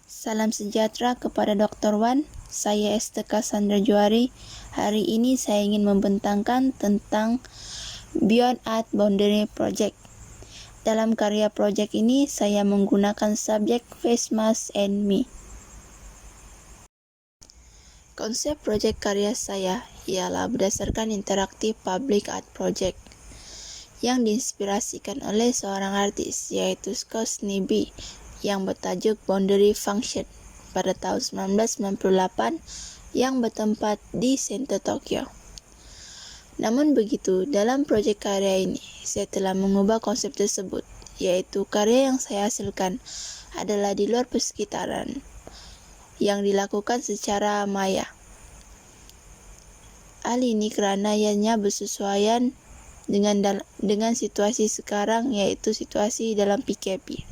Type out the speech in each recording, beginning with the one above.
Salam sejahtera kepada Dr. Wan, saya Esther Cassandra Juari. Hari ini saya ingin membentangkan tentang Beyond Art Boundary Project. Dalam karya project ini, saya menggunakan subjek Face Mask and Me. Konsep project karya saya ialah berdasarkan interaktif public art project yang diinspirasikan oleh seorang artis, yaitu Scott Snibbe, yang bertajuk Boundary Function pada tahun 1998 yang bertempat di Center Tokyo. Namun begitu, dalam proyek karya ini, saya telah mengubah konsep tersebut, yaitu karya yang saya hasilkan adalah di luar persekitaran, yang dilakukan secara maya. Hal ini karena ianya bersesuaian dengan situasi sekarang, yaitu situasi dalam PKP.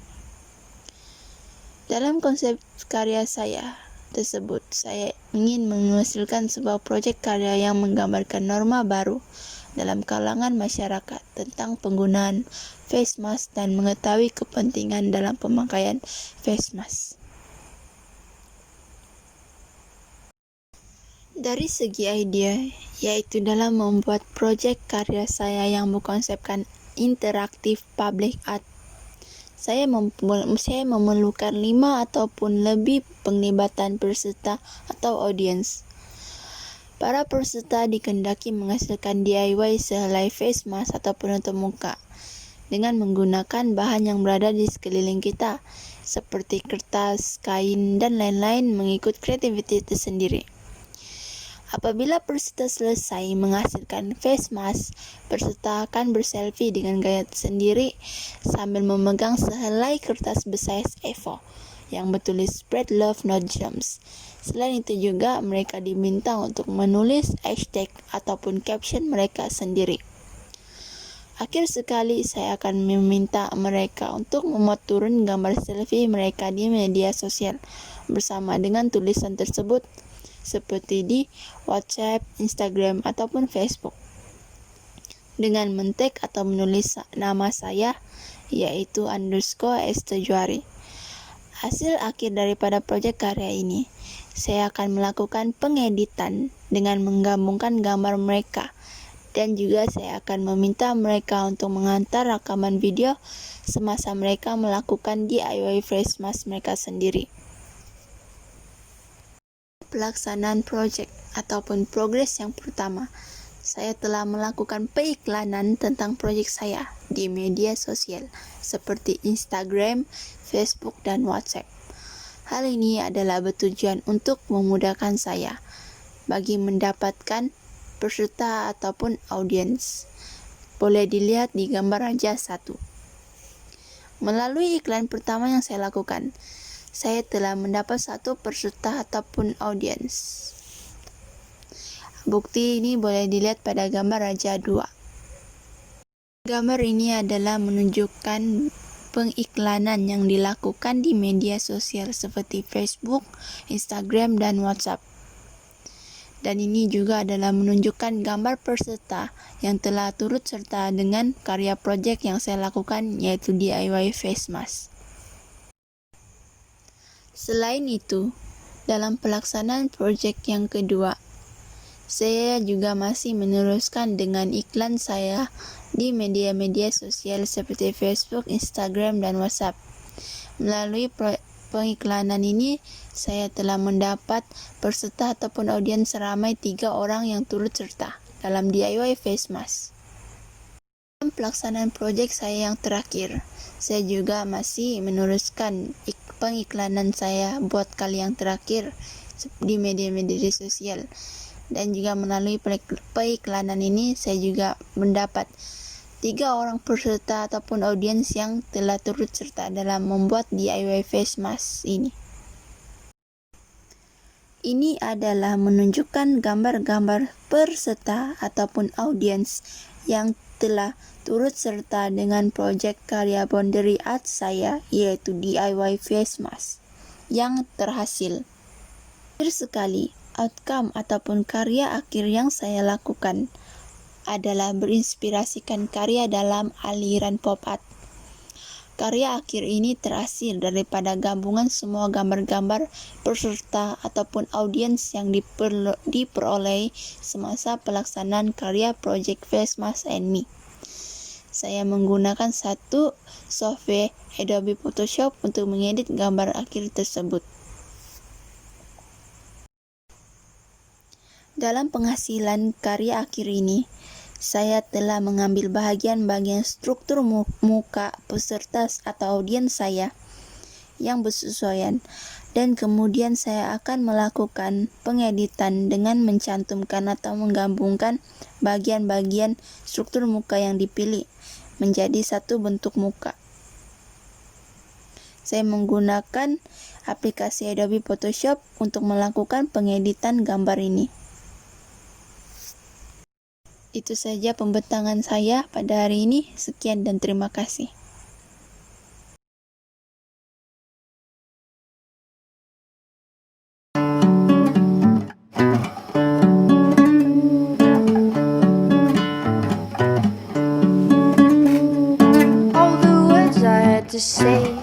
Dalam konsep karya saya tersebut, saya ingin menghasilkan sebuah proyek karya yang menggambarkan norma baru dalam kalangan masyarakat tentang penggunaan face mask dan mengetahui kepentingan dalam pemakaian face mask. Dari segi idea, yaitu dalam membuat proyek karya saya yang berkonsepkan interaktif public art, saya memerlukan 5 ataupun lebih penglibatan peserta atau audiens. Para peserta dikehendaki menghasilkan DIY sehelai face mask atau penutup muka dengan menggunakan bahan yang berada di sekeliling kita, seperti kertas, kain, dan lain-lain mengikut kreativitas tersendiri. Apabila peserta selesai menghasilkan face mask, peserta akan berselfie dengan gaya sendiri sambil memegang sehelai kertas bersaiz A4 yang bertulis Spread Love Not Germs. Selain itu juga mereka diminta untuk menulis hashtag ataupun caption mereka sendiri. Akhir sekali saya akan meminta mereka untuk memuat turun gambar selfie mereka di media sosial bersama dengan tulisan tersebut, seperti di WhatsApp, Instagram, ataupun Facebook, dengan men-tag atau menulis nama saya, yaitu _Esther Juari. Hasil akhir daripada proyek karya ini, saya akan melakukan pengeditan dengan menggabungkan gambar mereka, dan juga saya akan meminta mereka untuk menghantar rekaman video semasa mereka melakukan DIY face mask mereka sendiri. Pelaksanaan proyek ataupun progres yang pertama, saya telah melakukan peiklanan tentang proyek saya di media sosial seperti Instagram, Facebook, dan WhatsApp. Hal ini adalah bertujuan untuk memudahkan saya bagi mendapatkan peserta ataupun audiens. Boleh dilihat di gambar raja 1. Melalui iklan pertama yang saya lakukan, saya telah mendapat 1 peserta ataupun audiens. Bukti ini boleh dilihat pada gambar raja 2. Gambar ini adalah menunjukkan pengiklanan yang dilakukan di media sosial seperti Facebook, Instagram, dan WhatsApp. Dan ini juga adalah menunjukkan gambar peserta yang telah turut serta dengan karya proyek yang saya lakukan, yaitu DIY face mask. Selain itu, dalam pelaksanaan proyek yang kedua, saya juga masih meneruskan dengan iklan saya di media-media sosial seperti Facebook, Instagram, dan WhatsApp. Melalui pengiklanan ini, saya telah mendapat peserta ataupun audiens seramai 3 orang yang turut serta dalam DIY face mask. Dalam pelaksanaan proyek saya yang terakhir, saya juga masih meneruskan pengiklanan saya buat kali yang terakhir di media-media sosial, dan juga melalui pengiklanan ini saya juga mendapat 3 orang peserta ataupun audiens yang telah turut serta dalam membuat DIY face mask ini. Ini adalah menunjukkan gambar-gambar peserta ataupun audiens yang telah turut serta dengan proyek karya boundary art saya, yaitu DIY face mask yang terhasil. Akhir sekali, outcome ataupun karya akhir yang saya lakukan adalah berinspirasikan karya dalam aliran pop art. Karya akhir ini terhasil daripada gabungan semua gambar-gambar peserta ataupun audiens yang diperoleh semasa pelaksanaan karya Project Face Mask and Me. Saya menggunakan satu software Adobe Photoshop untuk mengedit gambar akhir tersebut. Dalam penghasilan karya akhir ini, saya telah mengambil bagian-bagian struktur muka peserta atau audiens saya yang bersesuaian, dan kemudian saya akan melakukan pengeditan dengan mencantumkan atau menggabungkan bagian-bagian struktur muka yang dipilih menjadi satu bentuk muka. Saya menggunakan aplikasi Adobe Photoshop untuk melakukan pengeditan gambar ini. Itu saja pembentangan saya pada hari ini. Sekian dan terima kasih. All the words I had to say